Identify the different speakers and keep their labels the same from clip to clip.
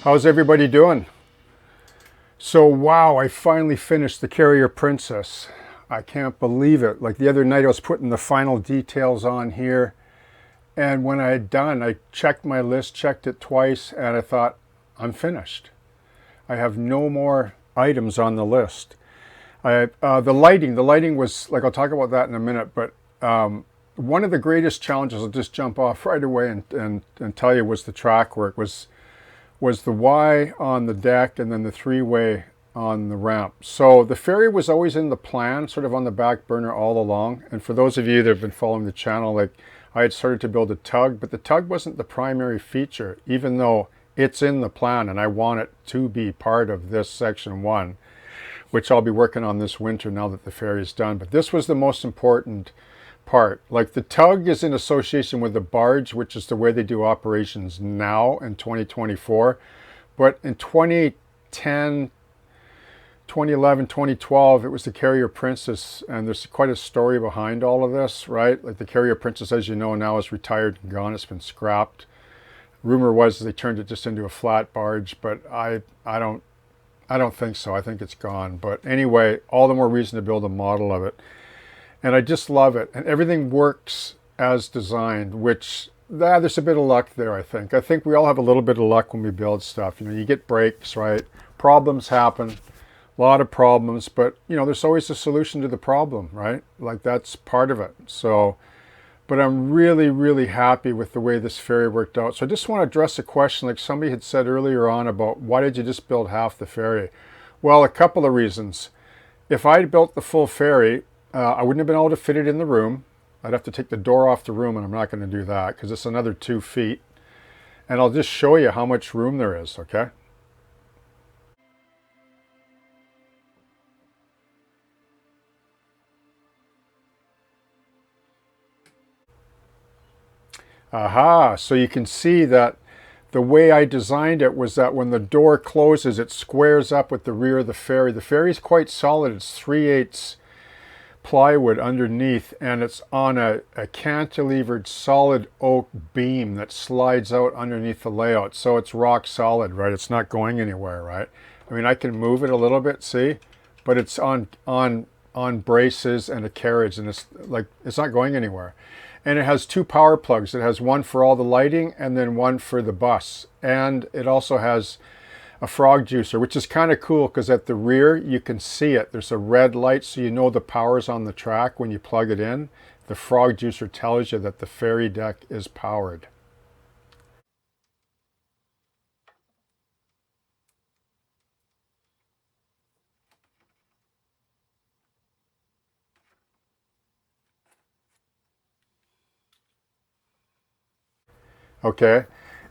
Speaker 1: How's everybody doing? So wow, I finally finished the Carrier Princess. I can't believe it. Like the other night I was putting the final details on here, and when I had done, I checked my list, checked it twice, and I thought, I'm finished. I have no more items on the list. The lighting was, like, I'll talk about that in a minute, but one of the greatest challenges, I'll just jump off right away and tell you, was the track work, was the Y on the deck and then the three-way on the ramp. So the ferry was always in the plan, sort of on the back burner all along. And for those of you that have been following the channel, like, I had started to build a tug, but the tug wasn't the primary feature, even though it's in the plan and I want it to be part of this section 1, which I'll be working on this winter now that the ferry is done. But this was the most important part. Like, the tug is in association with the barge, which is the way they do operations now in 2024. But in 2010, 2011, 2012, it was the Carrier Princess, and there's quite a story behind all of this, right? Like, the Carrier Princess, as you know, now is retired and gone. It's been scrapped. Rumor was they turned it just into a flat barge, but I don't think so. I think it's gone. But anyway, all the more reason to build a model of it. And I just love it. And everything works as designed, which there's a bit of luck there, I think. I think we all have a little bit of luck when we build stuff. You know, you get breaks, right? Problems happen, a lot of problems, but, you know, there's always a solution to the problem, right? Like, that's part of it. So, but I'm really, really happy with the way this ferry worked out. So I just want to address a question, like somebody had said earlier on, about why did you just build half the ferry? Well, a couple of reasons. If I'd built the full ferry, I wouldn't have been able to fit it in the room. I'd have to take the door off the room, and I'm not going to do that because it's another 2 feet. And I'll just show you how much room there is, okay? Aha, so you can see that the way I designed it was that when the door closes, it squares up with the rear of the ferry. The ferry is quite solid. It's 3/8 plywood underneath, and it's on a cantilevered solid oak beam that slides out underneath the layout. So it's rock solid, right? It's not going anywhere, right? I mean, I can move it a little bit, see? But it's on braces and a carriage, and it's like, it's not going anywhere. And it has 2 power plugs. It has one for all the lighting and then one for the bus. And it also has a frog juicer, which is kind of cool because at the rear you can see it. There's a red light, so you know the power's on the track when you plug it in. The frog juicer tells you that the ferry deck is powered. Okay,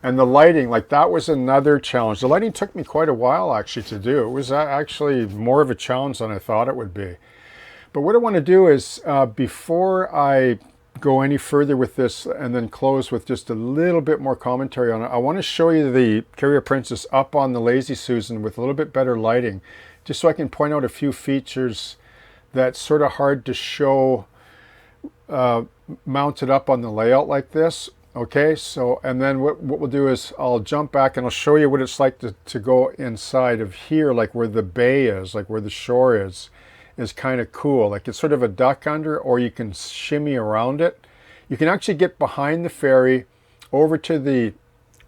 Speaker 1: and the lighting, like, that was another challenge. The lighting took me quite a while actually to do. It was actually more of a challenge than I thought it would be. But what I want to do is, before I go any further with this and then close with just a little bit more commentary on it, I want to show you the Carrier Princess up on the Lazy Susan with a little bit better lighting, just so I can point out a few features that's sort of hard to show mounted up on the layout like this. Okay, so and then what we'll do is I'll jump back and I'll show you what it's like to go inside of here, like where the bay is, like where the shore is kind of cool. Like it's sort of a duck under, or you can shimmy around it. You can actually get behind the ferry over to the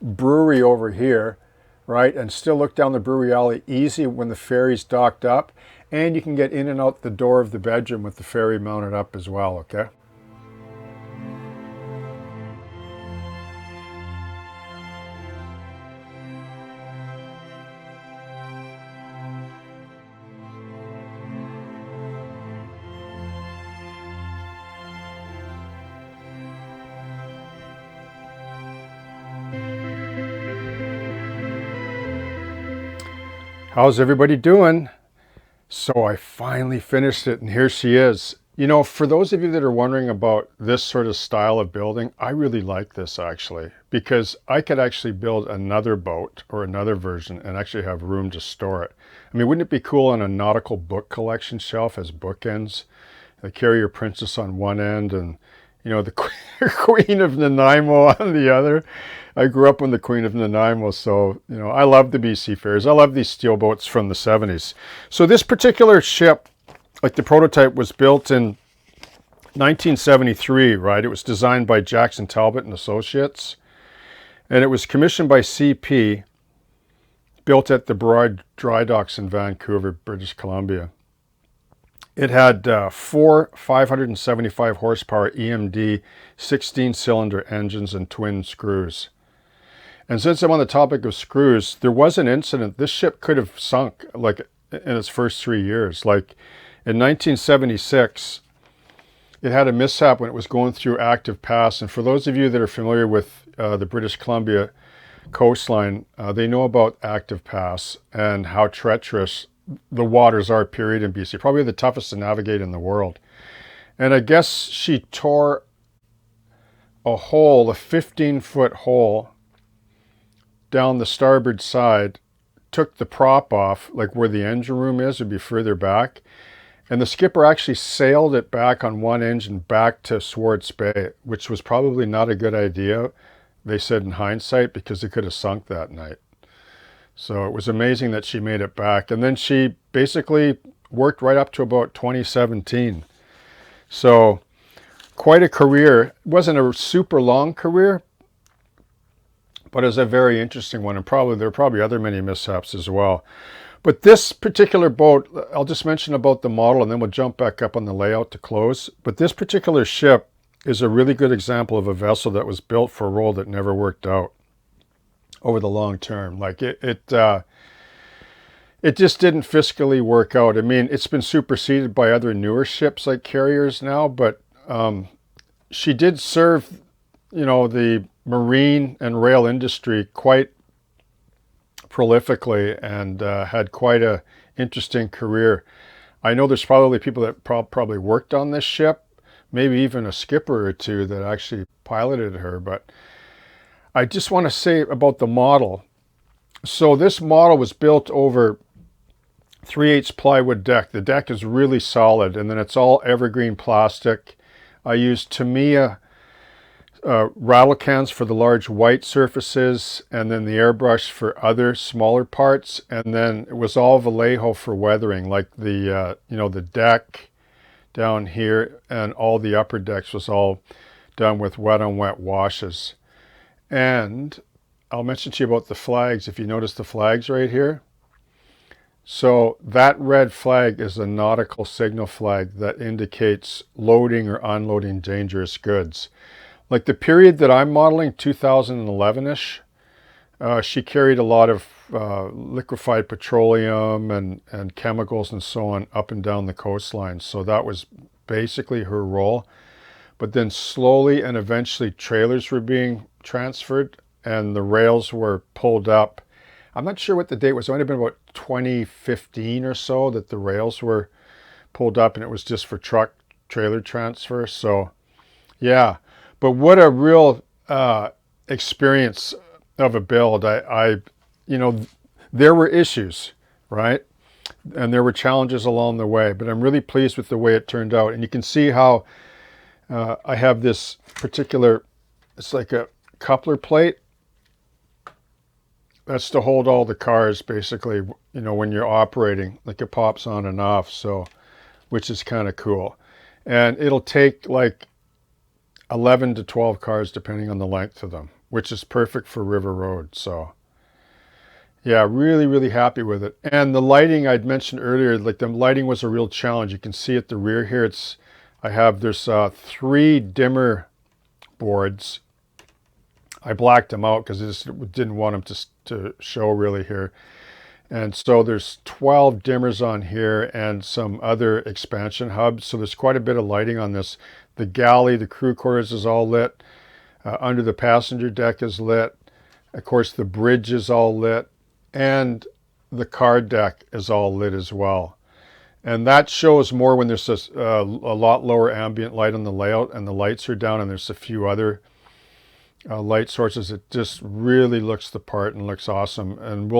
Speaker 1: brewery over here, right, and still look down the brewery alley easy when the ferry's docked up. And you can get in and out the door of the bedroom with the ferry mounted up as well, okay? How's everybody doing? So I finally finished it, and here she is. You know, for those of you that are wondering about this sort of style of building, I really like this actually, because I could actually build another boat or another version and actually have room to store it. I mean, wouldn't it be cool on a nautical book collection shelf as bookends? The Carrier Princess on one end and, you know, the Queen of Nanaimo on the other. I grew up on the Queen of Nanaimo, so, you know, I love the BC ferries. I love these steel boats from the 70s. So this particular ship, like the prototype, was built in 1973, right? It was designed by Jackson Talbot and Associates, and it was commissioned by CP, built at the Burrard Dry Docks in Vancouver, British Columbia. It had four 575 horsepower EMD 16-cylinder engines and twin screws. And since I'm on the topic of screws, there was an incident. This ship could have sunk like in its first 3 years. Like in 1976, it had a mishap when it was going through Active Pass. And for those of you that are familiar with the British Columbia coastline, they know about Active Pass and how treacherous the waters are, period, in BC. Probably the toughest to navigate in the world. And I guess she tore a hole, a 15-foot hole, down the starboard side, took the prop off, like where the engine room is, would be further back. And the skipper actually sailed it back on one engine back to Swartz Bay, which was probably not a good idea, they said in hindsight, because it could have sunk that night. So it was amazing that she made it back. And then she basically worked right up to about 2017. So quite a career. It wasn't a super long career, but it was a very interesting one. And there are probably other many mishaps as well. But this particular boat, I'll just mention about the model and then we'll jump back up on the layout to close. But this particular ship is a really good example of a vessel that was built for a role that never worked out over the long term. Like it just didn't fiscally work out. I mean, it's been superseded by other newer ships like carriers now, but she did serve, you know, the marine and rail industry quite prolifically and had quite a interesting career. I know there's probably people that probably worked on this ship, maybe even a skipper or two that actually piloted her, but I just want to say about the model. So this model was built over 3/8 plywood deck. The deck is really solid, and then it's all evergreen plastic. I used Tamiya rattle cans for the large white surfaces, and then the airbrush for other smaller parts, and then it was all Vallejo for weathering, like the you know, the deck down here and all the upper decks was all done with wet on wet washes. And I'll mention to you about the flags. If you notice the flags right here, so that red flag is a nautical signal flag that indicates loading or unloading dangerous goods. Like the period that I'm modeling, 2011-ish, she carried a lot of liquefied petroleum and chemicals and so on up and down the coastline. So that was basically her role. But then slowly and eventually trailers were being transferred and the rails were pulled up. I'm not sure what the date was. It might have been about 2015 or so that the rails were pulled up and it was just for truck trailer transfer. So Yeah, but what a real experience of a build. You know, there were issues, right? And there were challenges along the way, but I'm really pleased with the way it turned out. And you can see how I have this particular, it's like a coupler plate. That's to hold all the cars, basically, you know, when you're operating, like it pops on and off, so, which is kind of cool. And it'll take like 11 to 12 cars, depending on the length of them, which is perfect for River Road. So yeah, really, really happy with it. And the lighting I'd mentioned earlier, like the lighting was a real challenge. You can see at the rear here, there's 3 dimmer boards. I blacked them out because I just didn't want them to show really here. And so there's 12 dimmers on here and some other expansion hubs. So there's quite a bit of lighting on this. The galley, the crew quarters is all lit. Under the passenger deck is lit. Of course, the bridge is all lit. And the car deck is all lit as well. And that shows more when there's a lot lower ambient light on the layout and the lights are down and there's a few other light sources. It just really looks the part and looks awesome. And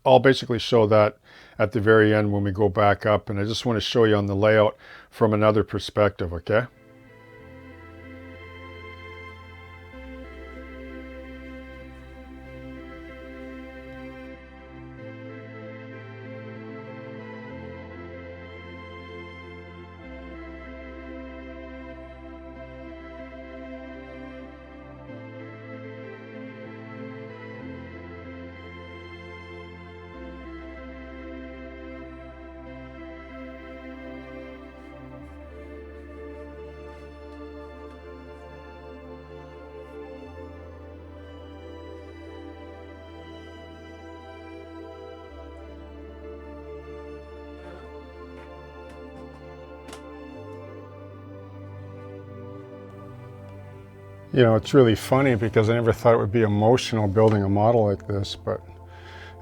Speaker 1: I'll basically show that at the very end when we go back up. And I just want to show you on the layout from another perspective, okay? You know, it's really funny because I never thought it would be emotional building a model like this, but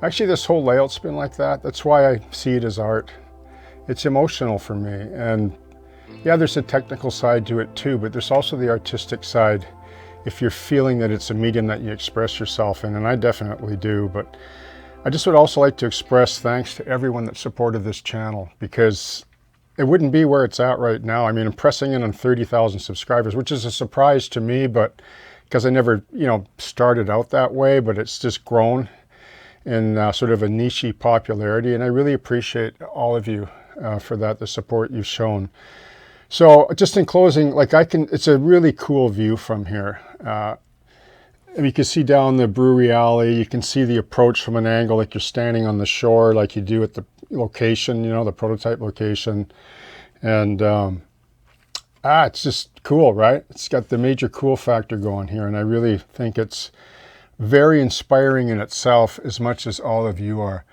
Speaker 1: actually this whole layout's been like that. That's why I see it as art. It's emotional for me. And yeah, there's a technical side to it too, but there's also the artistic side if you're feeling that it's a medium that you express yourself in, and I definitely do. But I just would also like to express thanks to everyone that supported this channel, because it wouldn't be where it's at right now. I mean, I'm pressing in on 30,000 subscribers, which is a surprise to me, but because I never, you know, started out that way, but it's just grown in sort of a niche popularity. And I really appreciate all of you for that, the support you've shown. So just in closing, like it's a really cool view from here. And you can see down the brewery alley, you can see the approach from an angle like you're standing on the shore, like you do at the location, you know, the prototype location. And it's just cool, right? It's got the major cool factor going here, and I really think it's very inspiring in itself as much as all of you are.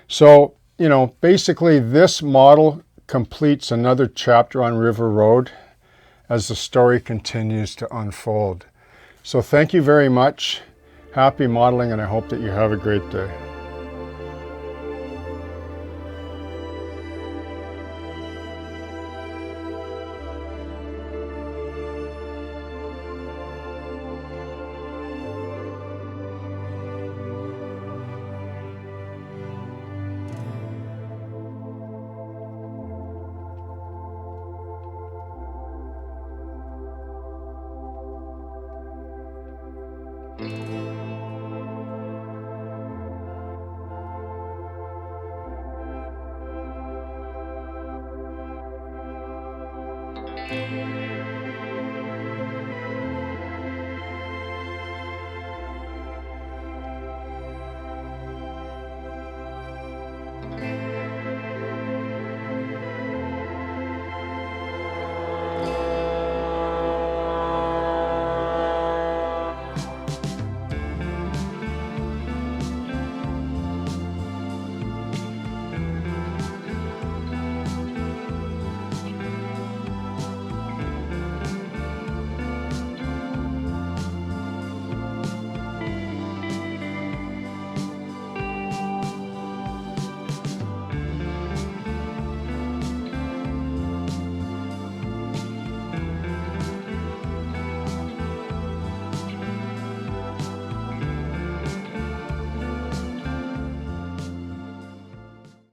Speaker 1: So, you know, basically this model completes another chapter on River Road as the story continues to unfold. So thank you very much. Happy modeling, and I hope that you have a great day.